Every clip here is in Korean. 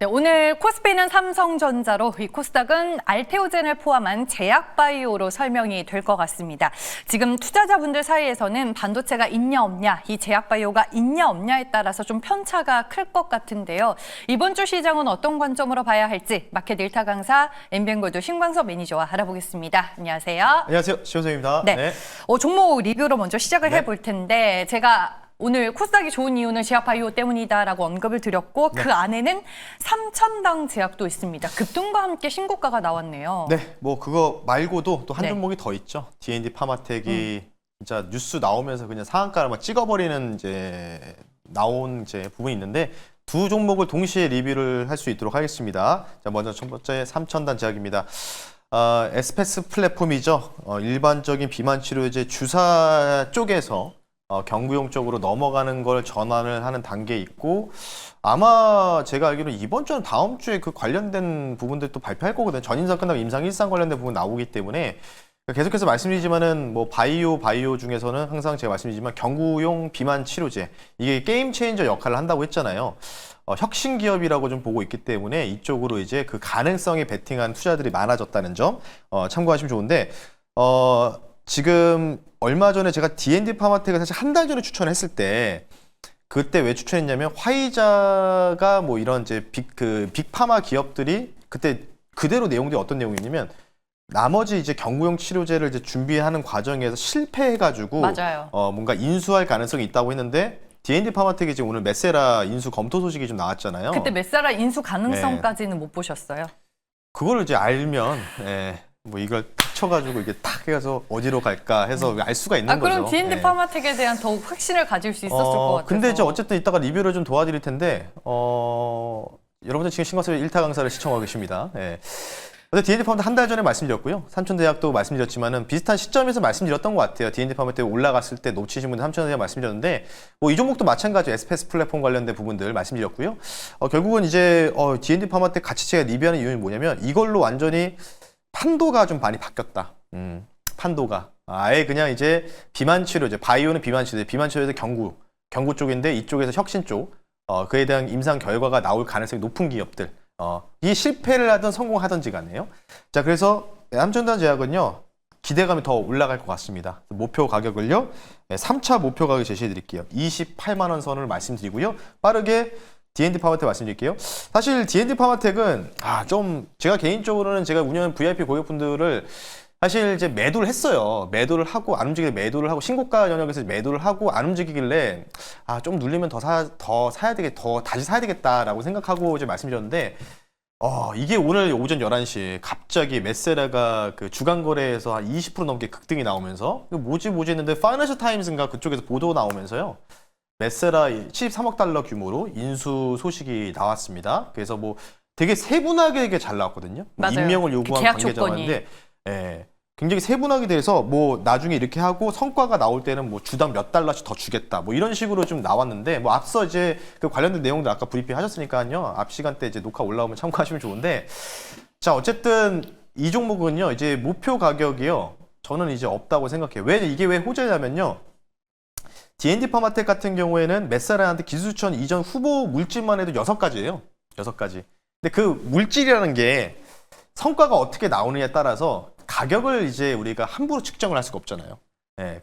네, 오늘 코스피는 삼성전자로, 이 코스닥은 알테오젠을 포함한 제약바이오로 설명이 될 것 같습니다. 지금 투자자분들 사이에서는 반도체가 있냐 없냐, 이 제약바이오가 있냐 없냐에 따라서 좀 편차가 클 것 같은데요. 이번 주 시장은 어떤 관점으로 봐야 할지 마켓 일타 강사 엠비엔골드 신광섭 매니저와 알아보겠습니다. 안녕하세요. 안녕하세요. 시원생입니다. 네. 종목 리뷰로 먼저 시작을 해볼 텐데 제가 오늘 코스닥이 좋은 이유는 제약바이오 때문이다라고 언급을 드렸고 그 안에는 3,000당 제약도 있습니다. 급등과 함께 신고가가 나왔네요. 네, 뭐 그거 말고도 또 한 네. 종목이 더 있죠. D&D 파마텍이 진짜 뉴스 나오면서 그냥 상한가를 막 찍어버리는 나온 부분이 있는데 두 종목을 동시에 리뷰를 할 수 있도록 하겠습니다. 자, 먼저 첫 번째 3,000단 제약입니다. 에스페스 플랫폼이죠. 일반적인 비만 치료제 주사 쪽에서 경구용 쪽으로 넘어가는 걸 전환을 하는 단계에 있고, 아마 제가 알기로 이번 주는 다음 주에 그 관련된 부분들 또 발표할 거거든요. 전인상 끝나고 임상 1상 관련된 부분 나오기 때문에 계속해서 말씀드리지만은 뭐 바이오 중에서는 항상 제가 말씀드리지만 경구용 비만 치료제 이게 게임 체인저 역할을 한다고 했잖아요. 혁신 기업이라고 좀 보고 있기 때문에 이쪽으로 이제 그 가능성에 베팅한 투자들이 많아졌다는 점 참고하시면 좋은데, 지금 얼마 전에 제가 D&D 파마텍을 사실 한 달 전에 추천했을 때 그때 왜 추천했냐면 화이자가 뭐 이런 빅파마 기업들이 그때 그대로 내용들이 어떤 내용이냐면 나머지 이제 경구용 치료제를 이제 준비하는 과정에서 실패해가지고 맞아요. 뭔가 인수할 가능성이 있다고 했는데 D&D 파마텍이 지금 오늘 메세라 인수 검토 소식이 좀 나왔잖아요. 그때 메사라 인수 가능성까지는 못 보셨어요? 그거를 이제 알면 뭐 이걸 탁 쳐가지고 이게 탁 해서 어디로 갈까 해서 알 수가 있는 거죠. 그럼 D&D 파마텍에 대한 더욱 확신을 가질 수 있었을 것 같아서. 근데 이제 어쨌든 이따가 리뷰를 좀 도와드릴 텐데 여러분들 지금 신광섭의 일타 강사를 시청하고 계십니다. 근데 D&D 파마텍 한 달 전에 말씀드렸고요. 삼천대약도 말씀드렸지만은 비슷한 시점에서 말씀드렸던 것 같아요. D&D 파마텍 올라갔을 때 놓치신 분들 삼천대약 말씀드렸는데 뭐 이 종목도 마찬가지로 에스페스 플랫폼 관련된 부분들 말씀드렸고요. 결국은 이제 D&D 파마텍 같이 제가 리뷰하는 이유는 뭐냐면 이걸로 완전히 판도가 좀 많이 바뀌었다. 판도가 아예 그냥 이제 비만 치료제, 바이오는 비만 치료제, 비만 치료제 경구 쪽인데 이쪽에서 혁신 쪽 그에 대한 임상 결과가 나올 가능성이 높은 기업들 이 실패를 하든 성공하든지 간에요. 자, 그래서 삼천단 제약은요 기대감이 더 올라갈 것 같습니다. 목표 가격을요 3차 목표 가격 제시해 드릴게요. 28만 원 선을 말씀드리고요. 빠르게 D&D 파마텍 말씀드릴게요. 사실 D&D 파마텍은 좀 제가 개인적으로는 제가 운영하는 VIP 고객분들을 사실 이제 매도를 했어요. 매도를 하고 안 움직이게 매도를 하고 신고가 영역에서 매도를 하고 안 움직이길래 좀 눌리면 더 사야 되겠다, 더 다시 사야 되겠다라고 생각하고 이제 말씀드렸는데 이게 오늘 오전 11시에 갑자기 메세라가 그 주간 거래에서 한 20% 넘게 급등이 나오면서 뭐지 했는데 파이낸셜 타임스인가 그쪽에서 보도 나오면서요. 메세라 73억 달러 규모로 인수 소식이 나왔습니다. 그래서 뭐 되게 세분하게 잘 나왔거든요. 맞아요. 임명을 요구한 계약 관계자인데 굉장히 세분하게 돼서 뭐 나중에 이렇게 하고 성과가 나올 때는 뭐 주당 몇 달러씩 더 주겠다 뭐 이런 식으로 좀 나왔는데 뭐 앞서 이제 그 관련된 내용들 아까 브리핑 하셨으니까요. 앞 시간대 이제 녹화 올라오면 참고하시면 좋은데, 자, 어쨌든 이 종목은요 이제 목표 가격이요 저는 이제 없다고 생각해요. 이게 왜 호재냐면요. D&D 파마텍 같은 경우에는 메사라한테 기술 추천 이전 후보 물질만 해도 6가지예요. 6가지. 근데 그 물질이라는 게 성과가 어떻게 나오느냐에 따라서 가격을 이제 우리가 함부로 측정을 할 수가 없잖아요.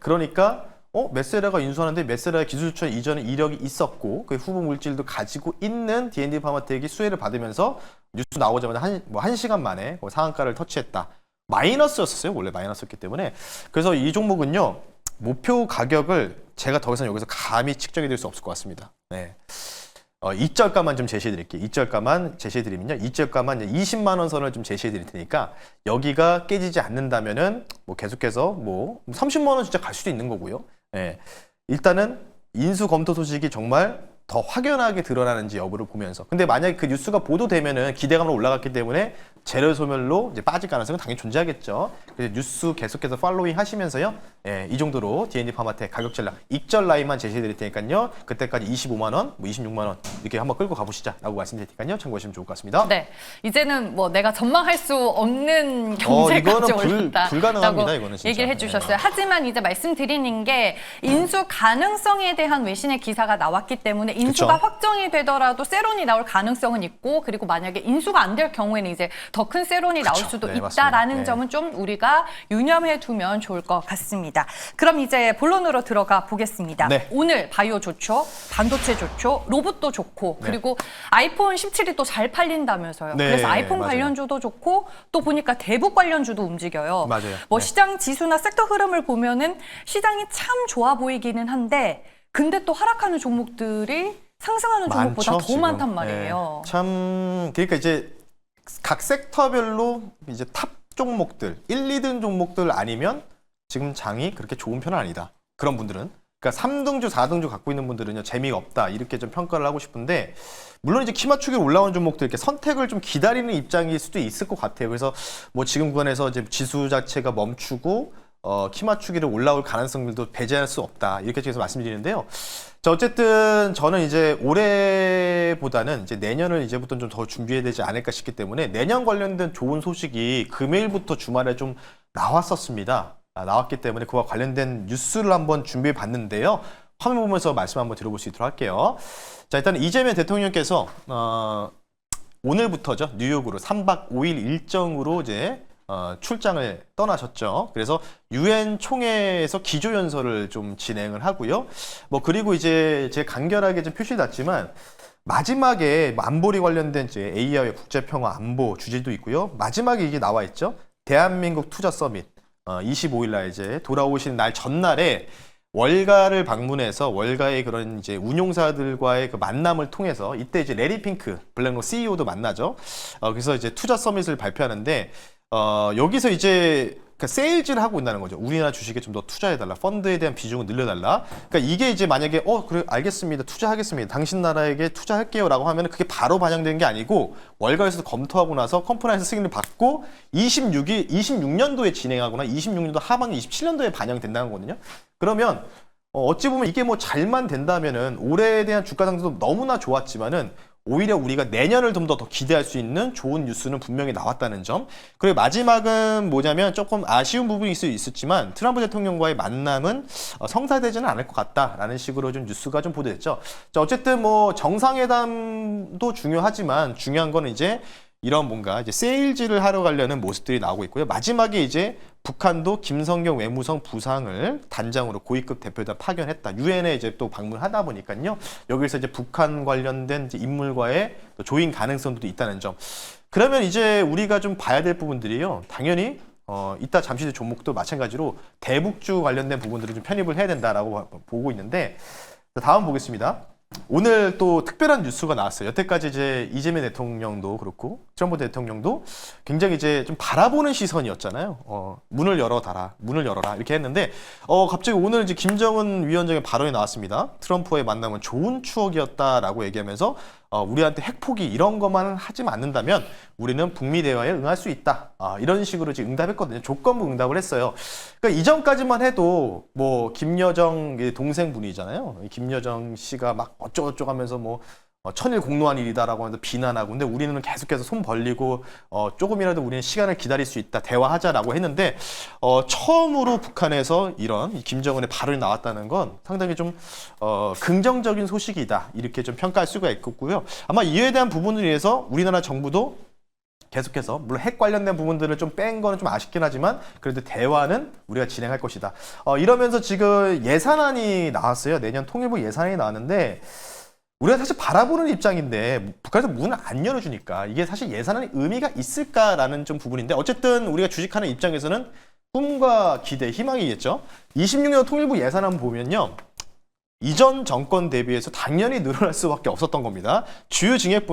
그러니까 메세라가 인수하는데 메세라의 기술 추천 이전에 이력이 있었고 그 후보 물질도 가지고 있는 D&D 파마텍이 수혜를 받으면서 뉴스 나오자마자 한 시간 만에 상한가를 터치했다. 마이너스였었어요. 원래 마이너스였기 때문에. 그래서 이 종목은요. 목표 가격을 제가 더 이상 여기서 감히 측정해 드릴 수 없을 것 같습니다. 이절가만 좀 제시해 드릴게요. 이절가만 제시해 드리면요. 이절가만 20만 원 선을 좀 제시해 드릴 테니까 여기가 깨지지 않는다면은 뭐 계속해서 뭐 30만 원 진짜 갈 수도 있는 거고요. 일단은 인수 검토 소식이 정말 더 확연하게 드러나는지 여부를 보면서, 근데 만약에 그 뉴스가 보도되면은 기대감으로 올라갔기 때문에 재료 소멸로 이제 빠질 가능성은 당연히 존재하겠죠. 그래서 뉴스 계속해서 팔로잉 하시면서요. 예, 이 정도로 D&D 파마텍 가격 전략 익절 라인만 제시해 드릴 테니까요. 그때까지 25만 원, 뭐 26만 원 이렇게 한번 끌고 가보시자라고 말씀드릴 테니까요. 참고하시면 좋을 것 같습니다. 네, 이제는 뭐 내가 전망할 수 없는 경제까지 올랐다라고 불가능합니다. 이거는 진짜. 얘기를 해주셨어요. 하지만 이제 말씀드리는 게 인수 가능성에 대한 외신의 기사가 나왔기 때문에 인수가 그쵸. 확정이 되더라도 세론이 나올 가능성은 있고, 그리고 만약에 인수가 안 될 경우에는 이제 더 큰 세론이 나올 수도 네, 있다라는 맞습니다. 점은 좀 우리가 유념해 두면 좋을 것 같습니다. 그럼 이제 본론으로 들어가 보겠습니다. 네. 오늘 바이오 좋죠, 반도체 좋죠, 로봇도 좋고, 그리고 아이폰 17이 또 잘 팔린다면서요. 네, 그래서 아이폰 맞아요. 관련주도 좋고, 또 보니까 대북 관련주도 움직여요. 맞아요. 뭐 네. 시장 지수나 섹터 흐름을 보면은 시장이 참 좋아 보이기는 한데, 근데 또 하락하는 종목들이 상승하는 종목보다 더 지금. 많단 말이에요. 네. 참 그러니까 이제 각 섹터별로 이제 탑 종목들 1, 2등 종목들 아니면 지금 장이 그렇게 좋은 편은 아니다. 그런 분들은 그러니까 3등주, 4등주 갖고 있는 분들은요 재미가 없다 이렇게 좀 평가를 하고 싶은데, 물론 이제 키 맞추기 올라온 종목들 이렇게 선택을 좀 기다리는 입장일 수도 있을 것 같아요. 그래서 뭐 지금 구간에서 이제 지수 자체가 멈추고 키 맞추기를 올라올 가능성들도 배제할 수 없다 이렇게 해서 말씀드리는데요. 자, 어쨌든 저는 이제 올해보다는 이제 내년을 이제부터 좀 더 준비해야 되지 않을까 싶기 때문에 내년 관련된 좋은 소식이 금요일부터 주말에 좀 나왔었습니다. 나왔기 때문에 그와 관련된 뉴스를 한번 준비해 봤는데요. 화면 보면서 말씀 한번 들어볼 수 있도록 할게요. 자, 일단 이재명 대통령께서 오늘부터죠, 뉴욕으로 3박 5일 일정으로 이제 출장을 떠나셨죠. 그래서 유엔 총회에서 기조연설을 좀 진행을 하고요. 뭐 그리고 이제 제 간결하게 좀 표시났지만 마지막에 안보리 관련된 이제 AI와 국제평화 안보 주제도 있고요. 마지막에 이게 나와 있죠. 대한민국 투자 서밋 25일 날 이제 돌아오신 날 전날에 월가를 방문해서 월가의 그런 이제 운용사들과의 그 만남을 통해서 이때 이제 레리 핑크 블랙록 CEO도 만나죠. 그래서 이제 투자 서밋을 발표하는데 여기서 이제 그 세일즈를 하고 있다는 거죠. 우리나라 주식에 좀 더 투자해달라. 펀드에 대한 비중을 늘려달라. 그러니까 이게 이제 만약에 그래 알겠습니다. 투자하겠습니다. 당신 나라에게 투자할게요라고 하면 그게 바로 반영되는 게 아니고 월가에서 검토하고 나서 컴플라이언스 승인을 받고 26년도에 진행하거나 26년도 하반기 27년도에 반영된다는 거거든요. 그러면 어찌 보면 이게 뭐 잘만 된다면은 올해에 대한 주가 상승도 너무나 좋았지만은 오히려 우리가 내년을 좀 더 기대할 수 있는 좋은 뉴스는 분명히 나왔다는 점. 그리고 마지막은 뭐냐면 조금 아쉬운 부분이 있었지만 트럼프 대통령과의 만남은 성사되지는 않을 것 같다라는 식으로 좀 뉴스가 좀 보도됐죠. 자, 어쨌든 뭐 정상회담도 중요하지만 중요한 거는 이제 이런 뭔가 이제 세일즈를 하러 가려는 모습들이 나오고 있고요. 마지막에 이제 북한도 김성경 외무성 부상을 단장으로 고위급 대표단 파견했다. 유엔에 이제 또 방문하다 보니까요. 여기서 이제 북한 관련된 이제 인물과의 또 조인 가능성도 있다는 점. 그러면 이제 우리가 좀 봐야 될 부분들이요. 당연히 이따 잠시 뒤 종목도 마찬가지로 대북주 관련된 부분들을 좀 편입을 해야 된다라고 보고 있는데, 다음 보겠습니다. 오늘 또 특별한 뉴스가 나왔어요. 여태까지 이제 이재명 대통령도 그렇고 트럼프 대통령도 굉장히 이제 좀 바라보는 시선이었잖아요. 문을 열어달라, 문을 열어라 이렇게 했는데 갑자기 오늘 이제 김정은 위원장의 발언이 나왔습니다. 트럼프와의 만남은 좋은 추억이었다라고 얘기하면서 우리한테 핵포기 이런 것만 하지 않는다면 우리는 북미 대화에 응할 수 있다. 이런 식으로 지금 응답했거든요. 조건부 응답을 했어요. 그러니까 이전까지만 해도 뭐 김여정 동생분이잖아요. 김여정 씨가 막 어쩌고저쩌고 하면서 뭐 천일 공로한 일이다라고 하면서 비난하고, 근데 우리는 계속해서 손 벌리고 조금이라도 우리는 시간을 기다릴 수 있다, 대화하자라고 했는데 처음으로 북한에서 이런 김정은의 발언이 나왔다는 건 상당히 좀 긍정적인 소식이다 이렇게 좀 평가할 수가 있겠고요. 아마 이에 대한 부분을 위해서 우리나라 정부도 계속해서 물론 핵 관련된 부분들을 좀 뺀 거는 좀 아쉽긴 하지만 그래도 대화는 우리가 진행할 것이다. 이러면서 지금 예산안이 나왔어요. 내년 통일부 예산안이 나왔는데 우리가 사실 바라보는 입장인데 북한에서 문을 안 열어주니까 이게 사실 예산안의 의미가 있을까라는 좀 부분인데, 어쨌든 우리가 주식하는 입장에서는 꿈과 기대, 희망이겠죠. 26년 통일부 예산안 보면요. 이전 정권 대비해서 당연히 늘어날 수밖에 없었던 겁니다. 주요 증액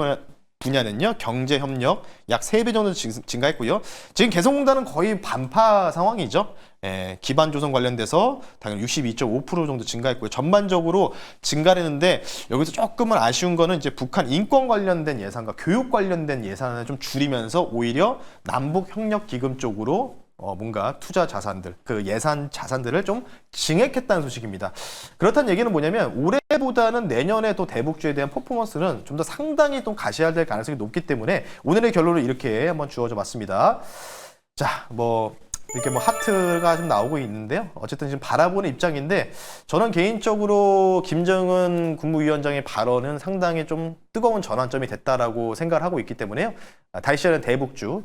분야는요, 경제협력 약 3배 정도 증가했고요. 지금 개성공단은 거의 반파 상황이죠. 기반 조성 관련돼서 당연히 62.5% 정도 증가했고요. 전반적으로 증가를 했는데 여기서 조금은 아쉬운 거는 이제 북한 인권 관련된 예산과 교육 관련된 예산을 좀 줄이면서 오히려 남북 협력 기금 쪽으로 뭔가 투자 자산들, 그 예산 자산들을 좀 증액했다는 소식입니다. 그렇다는 얘기는 뭐냐면 올해보다는 내년에 또 대북주에 대한 퍼포먼스는 좀 더 상당히 좀 가시화될 가능성이 높기 때문에 오늘의 결론을 이렇게 한번 주어져 봤습니다. 자, 이렇게 하트가 좀 나오고 있는데요. 어쨌든 지금 바라보는 입장인데 저는 개인적으로 김정은 국무위원장의 발언은 상당히 좀 뜨거운 전환점이 됐다라고 생각을 하고 있기 때문에요. 다시 하는 대북주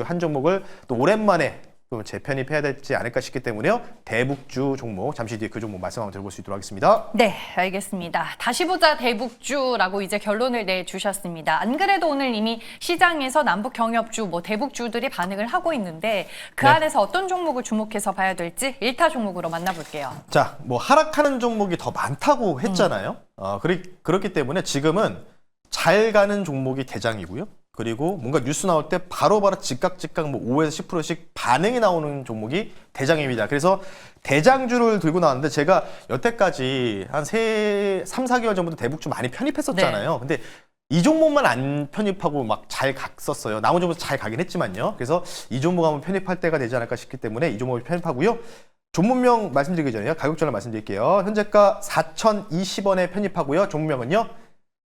한 종목을 또 오랜만에 또 재편입해야 되지 않을까 싶기 때문에요. 대북주 종목 잠시 뒤에 그 종목 말씀 한번 들어볼 수 있도록 하겠습니다. 네, 알겠습니다. 다시 보자 대북주라고 이제 결론을 내주셨습니다. 안 그래도 오늘 이미 시장에서 남북 경협주, 대북주들이 반응을 하고 있는데 그 네. 안에서 어떤 종목을 주목해서 봐야 될지 1타 종목으로 만나볼게요. 자, 하락하는 종목이 더 많다고 했잖아요. 그렇기 때문에 지금은 잘 가는 종목이 대장이고요. 그리고 뭔가 뉴스 나올 때 바로바로 즉각 5에서 10%씩 반응이 나오는 종목이 대장입니다. 그래서 대장주를 들고 나왔는데 제가 여태까지 한 3, 4개월 전부터 대북주 많이 편입했었잖아요. 네. 근데 이 종목만 안 편입하고 막 잘 갔었어요. 나머지 종목도 잘 가긴 했지만요. 그래서 이 종목 한번 편입할 때가 되지 않을까 싶기 때문에 이 종목을 편입하고요. 종목명 말씀드리기 전에 가격 전환 말씀드릴게요. 현재가 4,020원에 편입하고요. 종목명은요.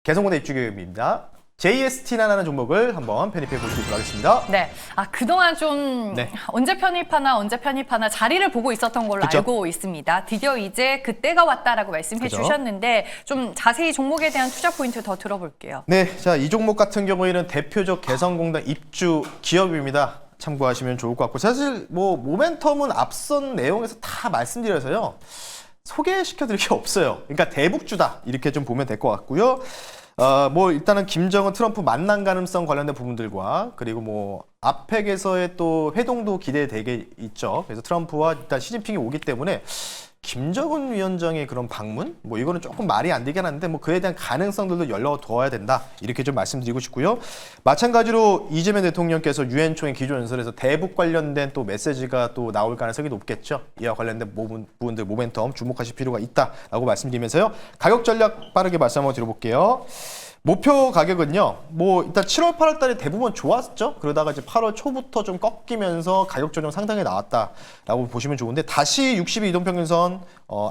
개성공단 입주기업입니다. JST나라는 종목을 한번 편입해 볼 수 있도록 하겠습니다. 네, 그동안 좀 네. 언제 편입하나 자리를 보고 있었던 걸로 그쵸? 알고 있습니다. 드디어 이제 그때가 왔다라고 말씀해 그죠? 주셨는데 좀 자세히 종목에 대한 투자 포인트 더 들어볼게요. 네, 자, 이 종목 같은 경우에는 대표적 개성공단 입주 기업입니다. 참고하시면 좋을 것 같고 사실 모멘텀은 앞선 내용에서 다 말씀드려서요. 소개시켜 드릴 게 없어요. 그러니까 대북주다 이렇게 좀 보면 될 것 같고요. 일단은 김정은 트럼프 만남 가능성 관련된 부분들과 그리고 아펙에서의 또 회동도 기대되게 있죠. 그래서 트럼프와 일단 시진핑이 오기 때문에 김정은 위원장의 그런 방문 이거는 조금 말이 안 되긴 하는데 그에 대한 가능성들도 열어두어야 된다 이렇게 좀 말씀드리고 싶고요. 마찬가지로 이재명 대통령께서 유엔 총회 기조연설에서 대북 관련된 또 메시지가 또 나올 가능성이 높겠죠. 이와 관련된 부분들 모멘텀 주목하실 필요가 있다라고 말씀드리면서요. 가격 전략 빠르게 말씀 한번 드려볼게요. 목표 가격은요, 일단 7월, 8월 달에 대부분 좋았죠? 그러다가 이제 8월 초부터 좀 꺾이면서 가격 조정 상당히 나왔다라고 보시면 좋은데, 다시 60일 이동평균선,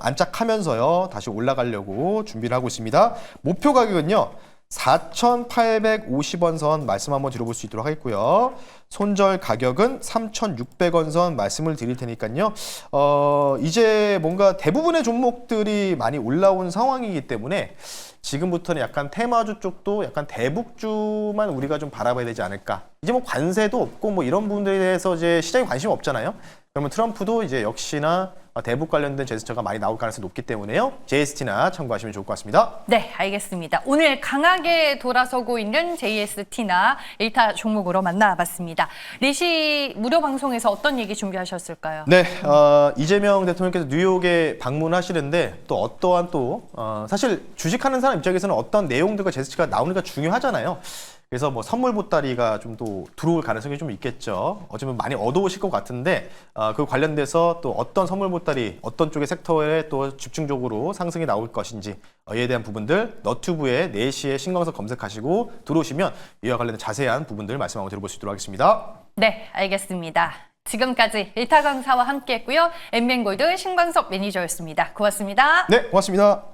안착하면서요, 다시 올라가려고 준비를 하고 있습니다. 목표 가격은요, 4,850원 선 말씀 한번 드려볼 수 있도록 하겠고요. 손절 가격은 3,600원 선 말씀을 드릴 테니까요. 이제 뭔가 대부분의 종목들이 많이 올라온 상황이기 때문에 지금부터는 약간 테마주 쪽도 약간 대북주만 우리가 좀 바라봐야 되지 않을까. 이제 관세도 없고 이런 부분들에 대해서 이제 시장에 관심이 없잖아요. 그러면 트럼프도 이제 역시나 대북 관련된 제스처가 많이 나올 가능성이 높기 때문에요. JST나 참고하시면 좋을 것 같습니다. 네, 알겠습니다. 오늘 강하게 돌아서고 있는 JST나 1타 종목으로 만나봤습니다. 4시 무료 방송에서 어떤 얘기 준비하셨을까요? 네, 이재명 대통령께서 뉴욕에 방문하시는데 또 어떠한 사실 주식하는 사람 입장에서는 어떤 내용들과 제스처가 나오니까 중요하잖아요. 그래서 선물 보따리가 좀 또 들어올 가능성이 좀 있겠죠. 어쩌면 많이 얻어오실 것 같은데 그 관련돼서 또 어떤 선물 보따리, 어떤 쪽의 섹터에 또 집중적으로 상승이 나올 것인지 이에 대한 부분들 너튜브에 4시에 신광석 검색하시고 들어오시면 이와 관련된 자세한 부분들 말씀 한번 들어볼 수 있도록 하겠습니다. 네, 알겠습니다. 지금까지 1타 강사와 함께했고요. 엠비엔골드 신광석 매니저였습니다. 고맙습니다. 네, 고맙습니다.